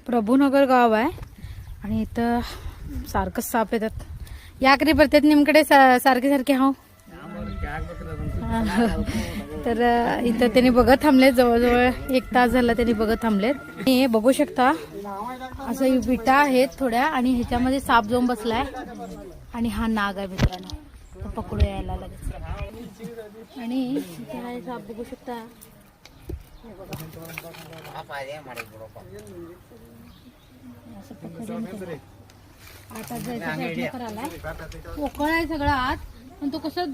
प्रभूनगर गाव आहे आणि इथं सारखंच साप येतात. याकडे परतात निमकडे सारखे सारखे हाव. तर इथं त्यांनी बघत थांबले, जवळजवळ 1 तास झाला त्यांनी बघत थांबलेत. हे बघू शकता असं विटा आहेत थोड्या आणि ह्याच्यामध्ये साप जाऊन बसलाय आणि हा नाग आहे मित्रांनो. तो पकडू यायला लगेच आणि इथे हा साप बघू शकता. हे बघा असं पकडून आता जायचा प्रयत्न करायलाय. पोकळ आहे सगळं आत, पण तो कसं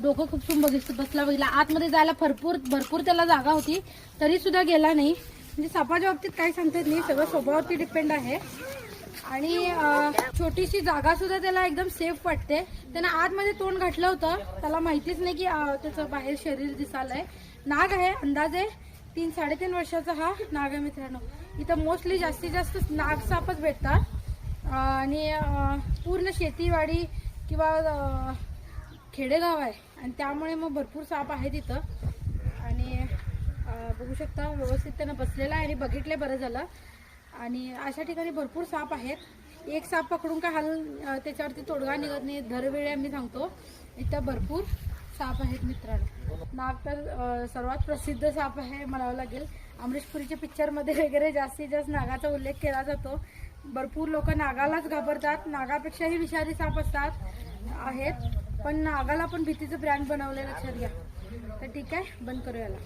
डोकं खुपसून बसला. आतमध्ये जायला भरपूर त्याला जागा होती तरी सुद्धा गेला नाही. म्हणजे सापाच्या बाबतीत काही सांगता येत नाही, सगळं स्वभावावरती डिपेंड आहे. आणि छोटीशी जागा सुद्धा त्याला एकदम सेफ वाटते. त्यानं आतमध्ये तोंड घातलं होतं, त्याला माहितीच नाही की त्याचं बाहेर शरीर दिसालंय. नाग आहे, अंदाजे 3-3.5 वर्षाचा हा नाग आहे मित्रांनो. इथं मोस्टली जास्तीत जास्त नाग सापच भेटतात आणि पूर्ण शेतीवाडी किंवा खेडेगाव आहे आणि त्यामुळे मग भरपूर साप आहेत इथं. आणि बघू शकता व्यवस्थित त्यानं बसलेला आहे आणि बघितले बरं झालं. आणि अशा ठिकाणी भरपूर साप आहेत. एक साप पकडून काय त्याच्यावरती तोडगा निघत नाही. दरवेळी मी सांगतो इथं भरपूर साप आहेत मित्रांनो. नाग तर सर्वात प्रसिद्ध साप आहे म्हणावं लागेल. अमरीश पुरीच्या पिक्चरमध्ये वगैरे जास्तीत जास्त नागाचा उल्लेख केला जातो. भरपूर लोक नागालाच घाबरतात. नागापेक्षाही विषारी साप आहेत, पण नागाला पण भीतीचं ब्रँड बनवले, लक्षात घ्या. तर ठीक आहे, बंद करूया याला.